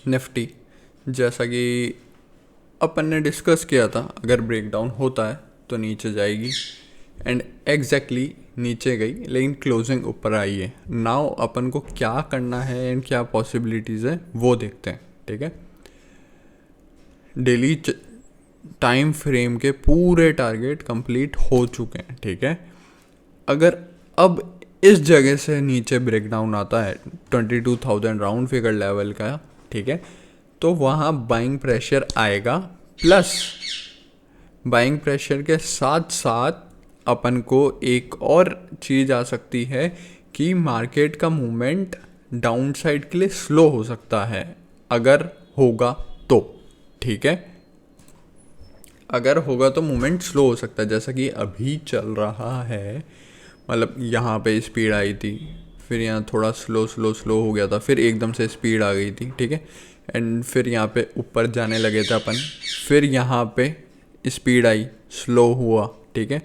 Nifty, जैसा कि अपन ने डिस्कस किया था, अगर ब्रेकडाउन होता है तो नीचे जाएगी एंड एग्जैक्टली नीचे गई, लेकिन क्लोजिंग ऊपर आई है। नाउ अपन को क्या करना है एंड क्या पॉसिबिलिटीज़ है वो देखते हैं। ठीक है, डेली टाइम फ्रेम के पूरे टारगेट कंप्लीट हो चुके हैं। ठीक है, अगर अब इस जगह से नीचे ब्रेकडाउन आता है 22,000 राउंड फिगर लेवल का, ठीक है, तो वहाँ बाइंग प्रेशर आएगा। प्लस बाइंग प्रेशर के साथ साथ अपन को एक और चीज़ आ सकती है कि मार्केट का मूवमेंट डाउन साइड के लिए स्लो हो सकता है, अगर होगा तो। ठीक है, अगर होगा तो मूवमेंट स्लो हो सकता है, जैसा कि अभी चल रहा है। मतलब यहाँ पे स्पीड आई थी, फिर यहाँ थोड़ा स्लो हो गया था, फिर एकदम से स्पीड आ गई थी। ठीक है, एंड फिर यहाँ पे ऊपर जाने लगे थे अपन, फिर यहाँ पे स्पीड आई, स्लो हुआ। ठीक है,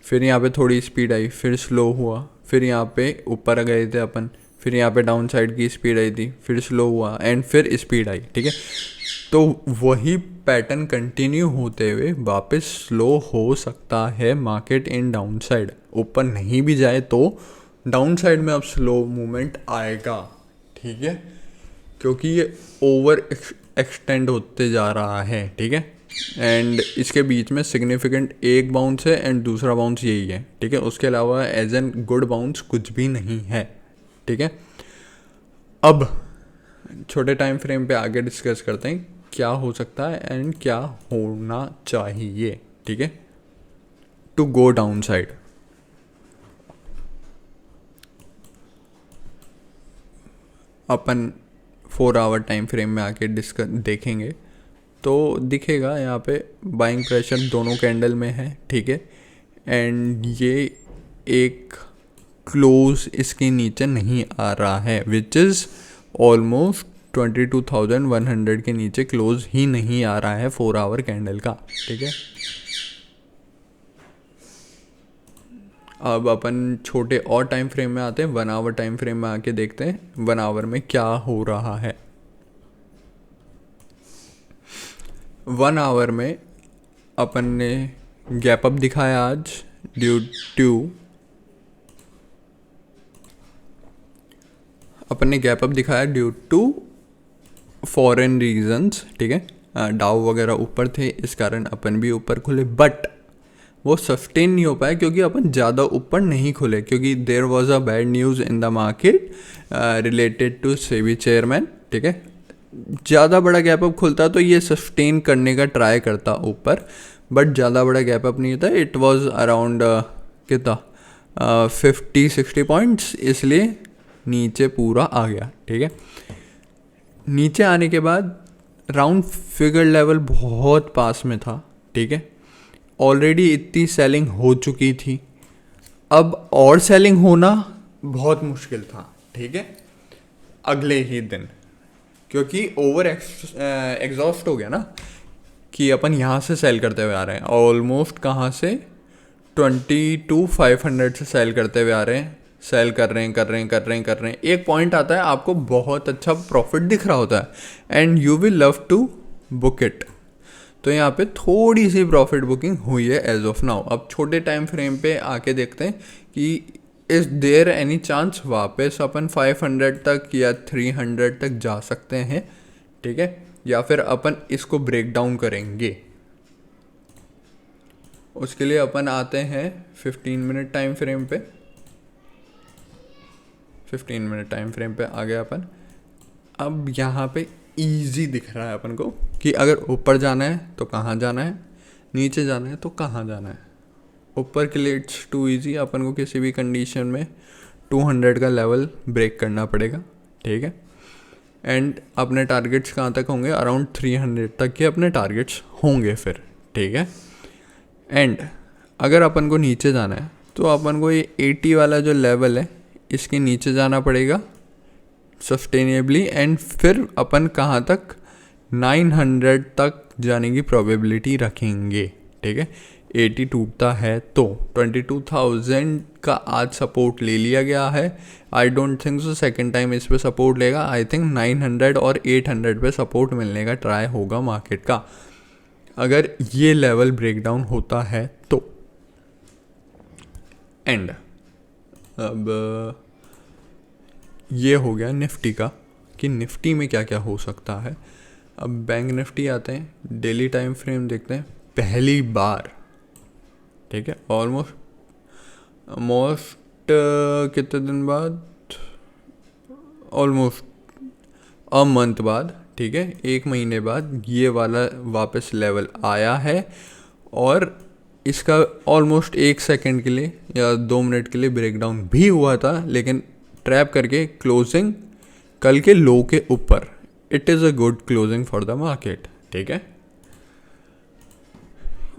फिर यहाँ पे थोड़ी स्पीड आई, फिर स्लो हुआ, फिर यहाँ पे ऊपर गए थे अपन, फिर यहाँ पे डाउन साइड की स्पीड आई थी, फिर स्लो हुआ एंड फिर स्पीड आई। ठीक है, तो वही पैटर्न कंटिन्यू होते हुए वापस स्लो हो सकता है मार्केट इन डाउन साइड। ऊपर नहीं भी जाए तो डाउन साइड में अब स्लो मूवमेंट आएगा। ठीक है, क्योंकि ये ओवर एक्सटेंड होते जा रहा है। ठीक है, एंड इसके बीच में सिग्निफिकेंट एक बाउंस है एंड दूसरा बाउंस यही है। ठीक है, उसके अलावा एज एन गुड बाउंस कुछ भी नहीं है। ठीक है, अब छोटे टाइम फ्रेम पे आगे डिस्कस करते हैं क्या हो सकता है एंड क्या होना चाहिए। ठीक है, टू गो डाउन साइड। अपन 4 आवर टाइम फ्रेम में आके डिस्कस देखेंगे तो दिखेगा यहाँ पे बाइंग प्रेशर दोनों कैंडल में है। ठीक है, एंड ये एक क्लोज इसके नीचे नहीं आ रहा है, विच इज़ ऑलमोस्ट 22,100 के नीचे क्लोज ही नहीं आ रहा है 4 आवर कैंडल का। ठीक है, अब अपन छोटे और टाइम फ्रेम में आते हैं, 1 आवर टाइम फ्रेम में आके देखते हैं 1 आवर में क्या हो रहा है। 1 आवर में अपन ने गैप अप दिखाया आज ड्यू टू, अपन ने गैप अप दिखाया ड्यू टू फॉरेन रीजंस। ठीक है, डाउ वगैरह ऊपर थे, इस कारण अपन भी ऊपर खुले, बट वो सस्टेन नहीं हो पाया क्योंकि अपन ज़्यादा ऊपर नहीं खुले, क्योंकि there was a bad news in the market related to SEBI chairman. ठीक है, ज़्यादा बड़ा गैप अप खुलता तो ये सस्टेन करने का ट्राई करता ऊपर, बट ज़्यादा बड़ा गैप अप नहीं होता। इट वाज अराउंड कितना 50-60 पॉइंट्स, इसलिए नीचे पूरा आ गया। ठीक है, नीचे आने के बाद राउंड फिगर लेवल बहुत पास में था। ठीक है, ऑलरेडी इतनी सेलिंग हो चुकी थी, अब और सेलिंग होना बहुत मुश्किल था। ठीक है, अगले ही दिन, क्योंकि ओवर एग्जॉस्ट हो गया ना कि अपन यहाँ से सेल करते हुए आ रहे हैं, ऑलमोस्ट कहाँ से 22,500 से सेल करते हुए आ रहे हैं, सेल कर रहे हैं। एक पॉइंट आता है आपको बहुत अच्छा प्रॉफिट दिख रहा होता है and you will love to book it. तो यहाँ पे थोड़ी सी प्रॉफिट बुकिंग हुई है एज ऑफ नाउ। अब छोटे टाइम फ्रेम पे आके देखते हैं कि इज देयर एनी चांस वापस अपन 500 तक या 300 तक जा सकते हैं। ठीक है, या फिर अपन इसको ब्रेक डाउन करेंगे। उसके लिए अपन आते हैं 15 मिनट टाइम फ्रेम पे। 15 मिनट टाइम फ्रेम पे आ गए अपन। अब यहाँ पे इजी दिख रहा है अपन को कि अगर ऊपर जाना है तो कहाँ जाना है, नीचे जाना है तो कहाँ जाना है। ऊपर के लिए इट्स टू इजी, अपन को किसी भी कंडीशन में 200 का लेवल ब्रेक करना पड़ेगा। ठीक है, एंड अपने टारगेट्स कहाँ तक होंगे, अराउंड 300 तक के अपने टारगेट्स होंगे फिर। ठीक है, एंड अगर अपन को नीचे जाना है तो अपन को ये 80 वाला जो लेवल है इसके नीचे जाना पड़ेगा सस्टेनेबली, एंड फिर अपन कहाँ तक 900 तक जाने की प्रोबेबिलिटी रखेंगे। ठीक है, 80 टूटता है तो 22,000 का आज सपोर्ट ले लिया गया है। I don't think so second time इस पे सपोर्ट लेगा। आई थिंक 900 और 800 पे सपोर्ट मिलने का ट्राई होगा मार्केट का, अगर ये लेवल ब्रेकडाउन होता है तो। एंड अब ये हो गया निफ्टी का कि निफ्टी में क्या क्या हो सकता है। अब बैंक निफ्टी आते हैं, डेली टाइम फ्रेम देखते हैं। पहली बार, ठीक है, ऑलमोस्ट कितने दिन बाद, ऑलमोस्ट अ मंथ बाद, ठीक है, 1 महीने बाद ये वाला वापस लेवल आया है और इसका ऑलमोस्ट 1 सेकंड के लिए या 2 मिनट के लिए ब्रेकडाउन भी हुआ था, लेकिन ट्रैप करके क्लोजिंग कल के लो के ऊपर। It is a good closing for the market, ठीक है।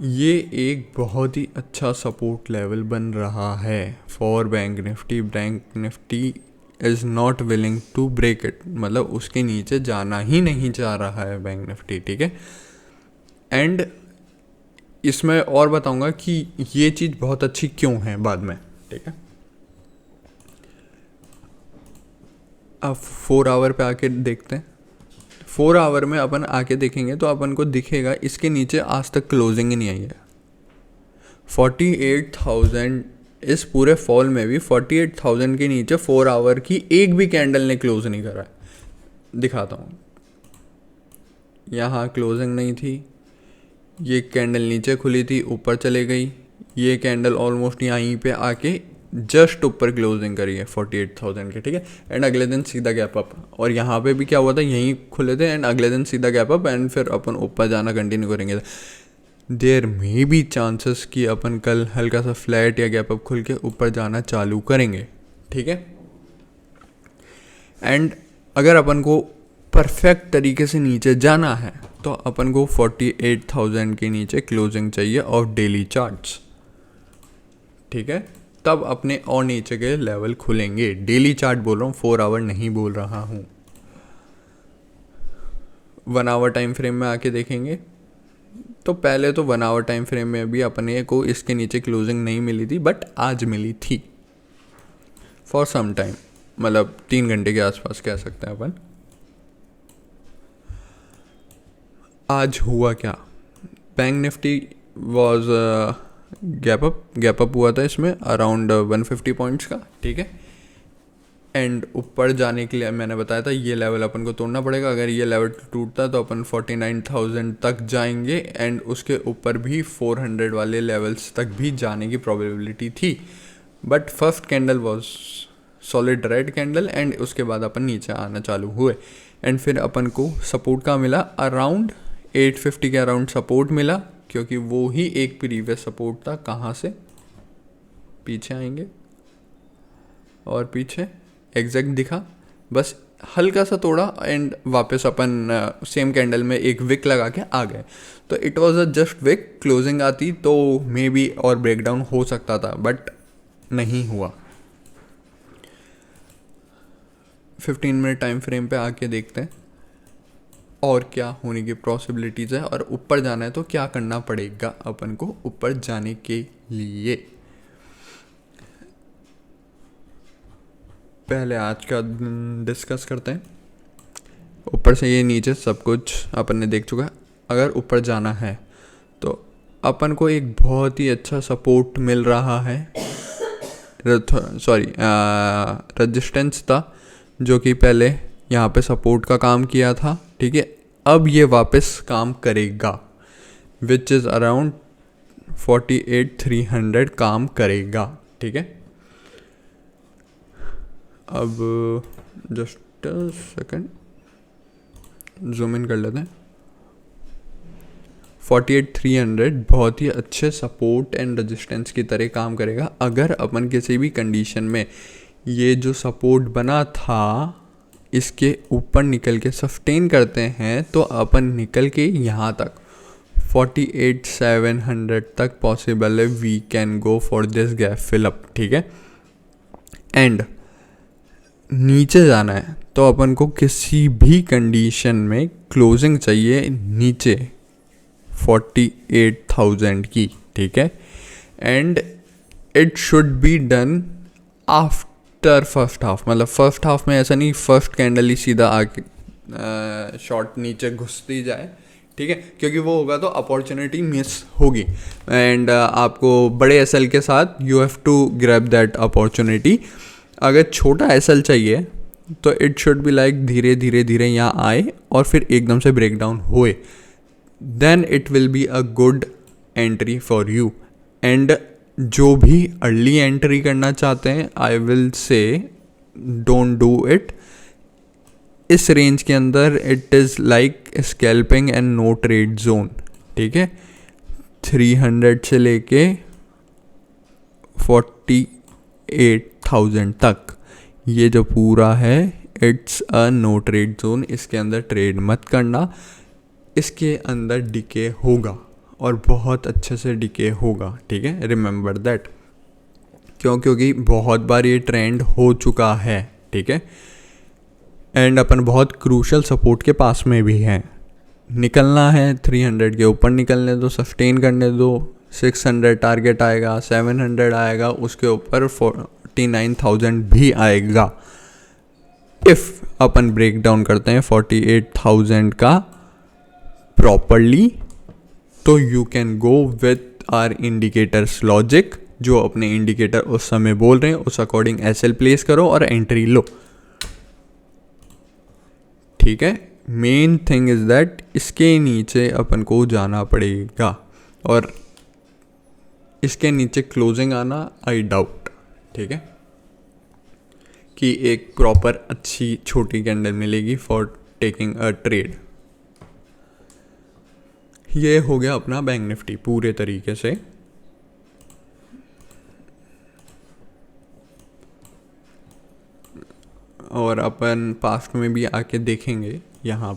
ये एक बहुत ही अच्छा सपोर्ट लेवल बन रहा है for bank Nifty. Bank Nifty is not willing to break it, मतलब उसके नीचे जाना ही नहीं चाह रहा है बैंक निफ्टी, ठीक है। एंड इसमें और बताऊंगा कि ये चीज़ बहुत अच्छी क्यों है बाद में, ठीक है। अब 4 आवर पे आके देखते हैं। 4 आवर में अपन आके देखेंगे तो अपन को दिखेगा इसके नीचे आज तक क्लोजिंग ही नहीं आई है। 48,000 इस पूरे फॉल में भी 48,000 के नीचे 4 आवर की एक भी कैंडल ने क्लोज नहीं करा है। दिखाता हूँ, यहाँ क्लोजिंग नहीं थी, ये कैंडल नीचे खुली थी, ऊपर चले गई, ये कैंडल ऑलमोस्ट यहीं पे आके जस्ट ऊपर क्लोजिंग करी है 48,000 के, ठीक है। एंड अगले दिन सीधा गैप अप, और यहाँ पे भी क्या हुआ था, यहीं खुले थे एंड अगले दिन सीधा गैप अप, एंड फिर अपन ऊपर जाना कंटिन्यू करेंगे। देयर मे बी चांसेस कि अपन कल हल्का सा फ्लैट या गैप अप खुल के ऊपर जाना चालू करेंगे, ठीक है। एंड अगर अपन को परफेक्ट तरीके से नीचे जाना है तो अपन को 48,000 के नीचे क्लोजिंग चाहिए ऑफ डेली चार्ट्स, ठीक है। तब अपने और नीचे के लेवल खुलेंगे। डेली चार्ट बोल रहा हूँ, 4 आवर नहीं बोल रहा हूँ। 1 आवर टाइम फ्रेम में आके देखेंगे तो पहले तो 1 आवर टाइम फ्रेम में भी अपने को इसके नीचे क्लोजिंग नहीं मिली थी, बट आज मिली थी फॉर सम टाइम, मतलब 3 घंटे के आसपास कह सकते हैं अपन। आज हुआ क्या, bank Nifty was gap up हुआ था इसमें अराउंड 150 पॉइंट्स का, ठीक है। एंड ऊपर जाने के लिए मैंने बताया था ये लेवल अपन को तोड़ना पड़ेगा। अगर ये लेवल टूटता तो अपन 49,000 तक जाएंगे एंड उसके ऊपर भी 400 वाले लेवल्स तक भी जाने की प्रोबेबिलिटी थी। But first candle was solid red candle and उसके बाद अपन नीचे आना चालू हुए। एंड फिर अपन को सपोर्ट का मिला अराउंड 850 के अराउंड सपोर्ट मिला, क्योंकि वो ही एक प्रीवियस सपोर्ट था। कहाँ से पीछे आएंगे और पीछे एग्जैक्ट दिखा, बस हल्का सा तोड़ा एंड वापस अपन सेम कैंडल में एक विक लगा के आ गए। तो it was a just wick. Closing आती तो मे बी और ब्रेकडाउन हो सकता था, बट नहीं हुआ। 15 मिनट टाइम फ्रेम पे आके देखते हैं और क्या होने की पॉसिबिलिटीज़ है, और ऊपर जाना है तो क्या करना पड़ेगा अपन को ऊपर जाने के लिए। पहले आज का डिस्कस करते हैं। ऊपर से ये नीचे सब कुछ अपन ने देख चुका है। अगर ऊपर जाना है तो अपन को एक बहुत ही अच्छा सपोर्ट मिल रहा है, सॉरी रेजिस्टेंस था, जो कि पहले यहाँ पे सपोर्ट का काम किया था, ठीक है। अब ये वापस काम करेगा, विच इज़ अराउंड 48,300 काम करेगा, ठीक है। अब जस्ट सेकंड जूम इन कर लेते हैं। 48,300 बहुत ही अच्छे सपोर्ट एंड रेजिस्टेंस की तरह काम करेगा। अगर अपन किसी भी कंडीशन में ये जो सपोर्ट बना था इसके ऊपर निकल के सस्टेन करते हैं तो अपन निकल के यहाँ तक 48,700 तक पॉसिबल है। We can go for this gap fill up, ठीक है। एंड नीचे जाना है तो अपन को किसी भी कंडीशन में क्लोजिंग चाहिए नीचे 48,000 की, ठीक है, and it should be done after first half, मतलब फर्स्ट हाफ में ऐसा नहीं फर्स्ट कैंडल ही सीधा आके शॉर्ट नीचे घुसती जाए, ठीक है, क्योंकि वो होगा तो अपॉर्चुनिटी मिस होगी, एंड आपको बड़े एसएल के साथ you have to grab that opportunity. अगर छोटा एसएल चाहिए तो इट शुड बी लाइक धीरे धीरे धीरे यहाँ आए और फिर एकदम से ब्रेक डाउन होए, then it will be a good entry for you. And जो भी अर्ली एंट्री करना चाहते हैं, I will say don't do it. इस रेंज के अंदर it is like scalping and no trade zone, ठीक है, 300 से लेके 48,000 तक ये जो पूरा है it's a no trade zone. इसके अंदर ट्रेड मत करना, इसके अंदर डिके होगा और बहुत अच्छे से डिके होगा, ठीक है, रिमेंबर दैट। क्योंकि बहुत बार ये ट्रेंड हो चुका है, ठीक है, एंड अपन बहुत क्रूशल सपोर्ट के पास में भी हैं। निकलना है 300 के ऊपर निकलने दो, सस्टेन करने दो, 600 टारगेट आएगा, 700 आएगा, उसके ऊपर 49,000 भी आएगा। इफ़ अपन ब्रेक डाउन करते हैं 48,000 का प्रॉपरली, तो you can go with our indicators logic, जो अपने इंडिकेटर उस समय बोल रहे हैं उस अकॉर्डिंग एसएल प्लेस करो और एंट्री लो, ठीक है। मेन थिंग इज़ दैट इसके नीचे अपन को जाना पड़ेगा और इसके नीचे क्लोजिंग आना आई डाउट, ठीक है, कि एक प्रॉपर अच्छी छोटी कैंडल मिलेगी फॉर टेकिंग अ ट्रेड। ये हो गया अपना बैंक निफ्टी पूरे तरीके से। और अपन पास्ट में भी आके देखेंगे यहाँ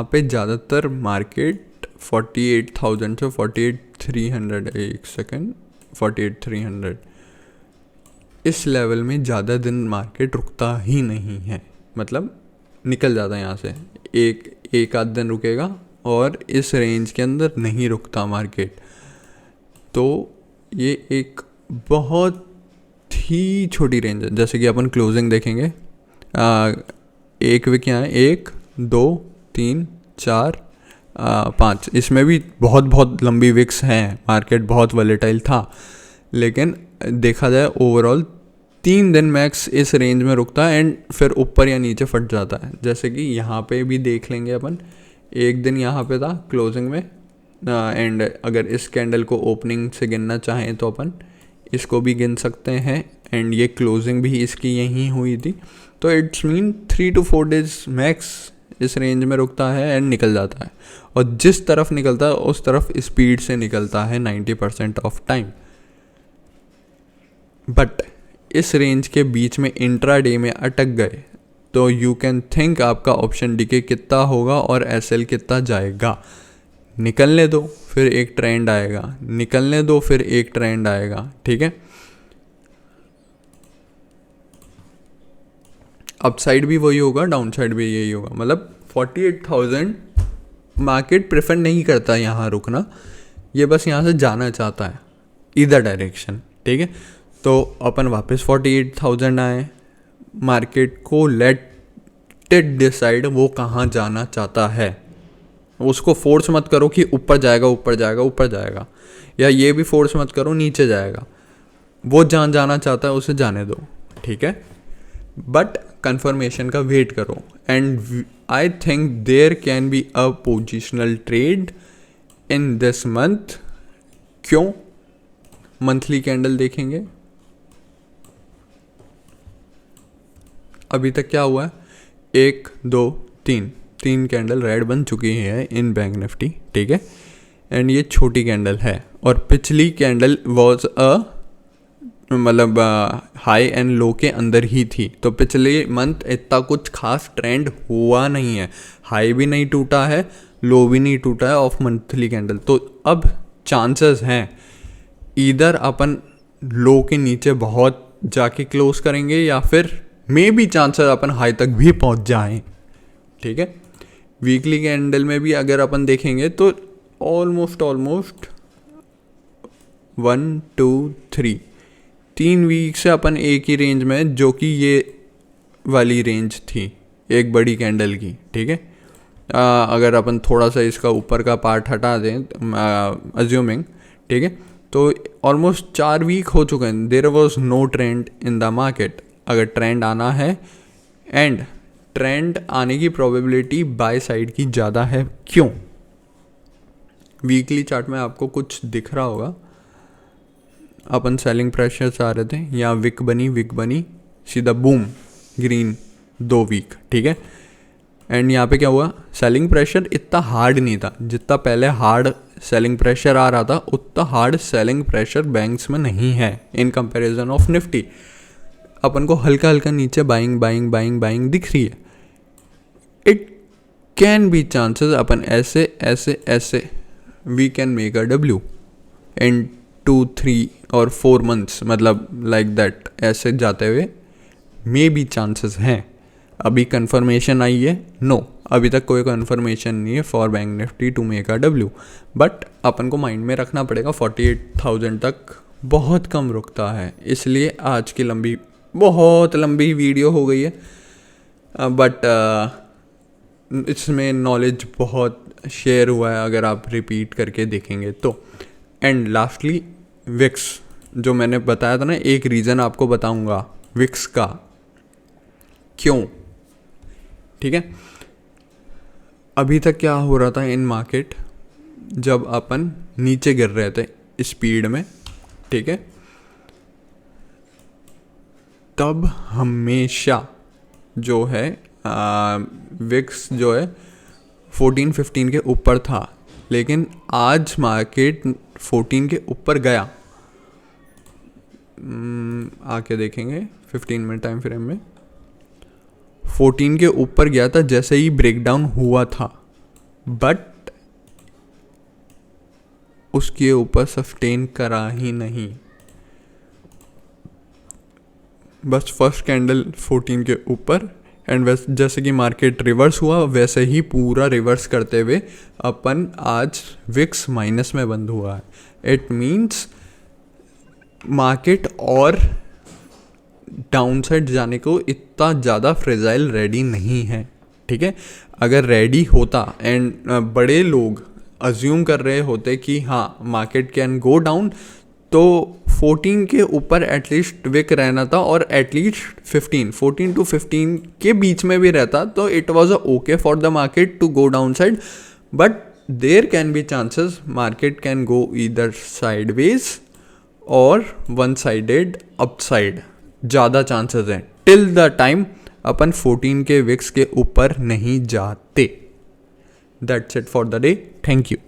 पे ज़्यादातर मार्केट 48,000 से 48,300, एक सेकेंड, 48,300 इस लेवल में ज़्यादा दिन मार्केट रुकता ही नहीं है, मतलब निकल जाता है यहाँ से, एक आध दिन रुकेगा और इस रेंज के अंदर नहीं रुकता मार्केट। तो ये एक बहुत ही छोटी रेंज है। जैसे कि अपन क्लोजिंग देखेंगे, एक विक यहाँ है, 1 2 3 4 5, इसमें भी बहुत लंबी विक्स हैं, मार्केट बहुत वॉलेटाइल था, लेकिन देखा जाए ओवरऑल 3 दिन मैक्स इस रेंज में रुकता है एंड फिर ऊपर या नीचे फट जाता है। जैसे कि यहाँ पे भी देख लेंगे अपन, एक दिन यहाँ पे था क्लोजिंग में, एंड अगर इस कैंडल को ओपनिंग से गिनना चाहें तो अपन इसको भी गिन सकते हैं, एंड ये क्लोजिंग भी इसकी यहीं हुई थी। तो it's mean 3 to 4 days max इस रेंज में रुकता है एंड निकल जाता है, और जिस तरफ निकलता है उस तरफ स्पीड से निकलता है 90% ऑफ टाइम। बट इस रेंज के बीच में इंट्राडे में अटक गए तो यू कैन थिंक आपका ऑप्शन डीके कितना होगा और एसएल कितना जाएगा। निकलने दो फिर एक ट्रेंड आएगा, निकलने दो फिर एक ट्रेंड आएगा, ठीक है। अप साइड भी वही होगा, डाउन साइड भी यही होगा, मतलब 48,000 मार्केट प्रेफर नहीं करता यहाँ रुकना, ये बस यहाँ से जाना चाहता है इधर डायरेक्शन, ठीक है। तो अपन वापस 48,000 आए, मार्केट को लेट इट डिसाइड वो कहाँ जाना चाहता है। उसको फोर्स मत करो कि ऊपर जाएगा ऊपर जाएगा ऊपर जाएगा, या ये भी फोर्स मत करो नीचे जाएगा, वो जहाँ जाना चाहता है उसे जाने दो, ठीक है। बट कंफर्मेशन का वेट करो, and I think there can be a positional trade in this month. क्यों? मंथली कैंडल देखेंगे, अभी तक क्या हुआ है, 1 2 3 कैंडल रेड बन चुकी है इन बैंक निफ्टी, ठीक है, एंड ये छोटी कैंडल है, और पिछली कैंडल वॉज अ मतलब हाई एंड लो के अंदर ही थी। तो पिछले मंथ इतना कुछ खास ट्रेंड हुआ नहीं है, हाई भी नहीं टूटा है, लो भी नहीं टूटा है ऑफ मंथली कैंडल। तो अब चांसेस हैं इधर अपन लो के नीचे बहुत जाके क्लोज करेंगे, या फिर may be chances upon high तक भी पहुंच जाएं, ठीक है। वीकली कैंडल में भी अगर अपन देखेंगे तो ऑलमोस्ट 3 वीक से अपन एक ही रेंज में, जो कि ये वाली रेंज थी एक बड़ी कैंडल की, ठीक है। अगर अपन थोड़ा सा इसका ऊपर का पार्ट हटा दें अज्यूमिंग, ठीक है, तो ऑलमोस्ट 4 वीक हो चुके हैं, there was no trend in the market. अगर ट्रेंड आना है, एंड ट्रेंड आने की प्रोबेबिलिटी बाय साइड की ज़्यादा है, क्यों? वीकली चार्ट में आपको कुछ दिख रहा होगा, अपन सेलिंग प्रेशर से आ रहे थे, यहाँ विक बनी सीधा बूम ग्रीन 2 वीक, ठीक है। एंड यहाँ पे क्या हुआ, सेलिंग प्रेशर इतना हार्ड नहीं था, जितना पहले हार्ड सेलिंग प्रेशर आ रहा था उतना हार्ड सेलिंग प्रेशर बैंक्स में नहीं है इन कंपैरिजन ऑफ निफ्टी। अपन को हल्का हल्का नीचे बाइंग दिख रही है। इट कैन बी चांसेस अपन ऐसे we can make a W in 2, 3 और 4 months, मतलब लाइक दैट, ऐसे जाते हुए मे बी चांसेस हैं। अभी कंफर्मेशन आई है? नो, अभी तक कोई कंफर्मेशन नहीं है for bank Nifty to make a W, but अपन को माइंड में रखना पड़ेगा 48,000 तक बहुत कम रुकता है। इसलिए आज की बहुत लंबी वीडियो हो गई है, बट इसमें नॉलेज बहुत शेयर हुआ है अगर आप रिपीट करके देखेंगे तो। एंड लास्टली विक्स, जो मैंने बताया था ना, एक रीज़न आपको बताऊंगा विक्स का क्यों, ठीक है। अभी तक क्या हो रहा था इन मार्केट, जब अपन नीचे गिर रहे थे स्पीड में, ठीक है, तब हमेशा जो है विक्स जो है 14-15 के ऊपर था, लेकिन आज मार्केट 14 के ऊपर गया। आके देखेंगे 15 मिनट टाइम फ्रेम में 14 के ऊपर गया था जैसे ही ब्रेकडाउन हुआ था, बट उसके ऊपर सस्टेन करा ही नहीं। बस फर्स्ट कैंडल 14 के ऊपर, एंड जैसे कि मार्केट रिवर्स हुआ वैसे ही पूरा रिवर्स करते हुए अपन आज विक्स माइनस में बंद हुआ है। इट मीन्स मार्केट और डाउनसाइड जाने को इतना ज़्यादा फ्रेजाइल रेडी नहीं है, ठीक है। अगर रेडी होता एंड बड़े लोग अज्यूम कर रहे होते कि हाँ मार्केट कैन गो डाउन, तो 14 के ऊपर एटलीस्ट विक रहना था, और एटलीस्ट 14 to 15 के बीच में भी रहता तो it was okay for the market to go down side. But there can be chances market can go either sideways और वन साइडेड अपसाइड, ज़्यादा चांसेस हैं टिल द टाइम अपन 14 के विक्स के ऊपर नहीं जाते। That's it for the day, thank you.